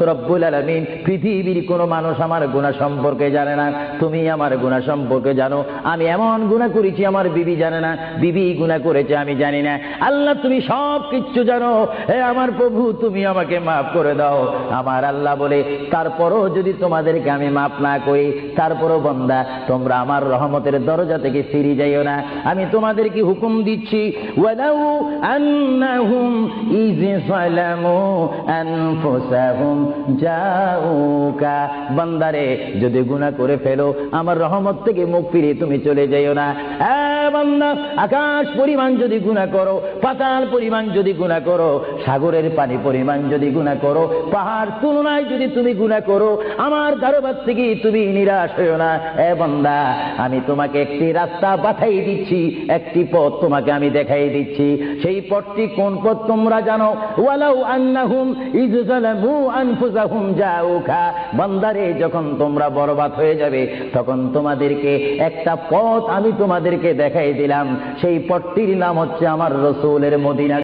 রব্বুল আলামিন, পৃথিবীর কোনো মানুষ আমার গুনাহ সম্পর্কে জানে না, তুমি আমার গুনাহ সম্পর্কে জানো। আমি এমন গুনাহ করেছি আমার বিবি জানে না, বিবি গুনাহ করেছে আমি জানি না। আল্লাহ তুমি সব কিচ্ছু জানো, হে আমার প্রভু তুমি আমাকে মাফ করে দাও। আমার আল্লাহ বলে, তারপরও যদি তোমাদেরকে আমি মাফ না করি, তারপরও বান্দা তোমরা আমার রহমতের দরজা থেকে ফিরে যাইও না। আমি তোমাদেরকে হুকুম দিচ্ছি, ওয়ালাউ আন্নাহুম ইয যালামু আনফুসাহুম জাউকা, বান্দারে যদি গুনাহ করে ফেলো আমার রহমত থেকে মুখ ফিরিয়ে তুমি চলে যাইও না। বান্দা, আকাশ পরিমাণ যদি গুনাহ করো, পাতাল পরিমাণ যদি গুনাহ করো, সাগরের পানি পরিমাণ যদি গুনাহ করো, পাহাড় তুলনায় যদি তুমি গুনাহ করো, আমার দরবার থেকে তুমি নিরাশ হইও না। বান্দা, আমি তোমাকে একটি রাস্তা পাঠাই দিচ্ছি, একটি পথ তোমাকে আমি দেখাই দিচ্ছি। সেই পথটি কোন পথ তোমরা জানো? ওয়ালাউ আন্নাহুম ইয যালামু আনফুসাহুম জাউকা, বান্দারে যখন তোমরা বরবাদ হয়ে যাবে তখন তোমাদেরকে একটা পথ আমি তোমাদেরকে দেখাই দিলাম, সেই পথটির নাম হচ্ছে আমার রাসূলের মদিনা।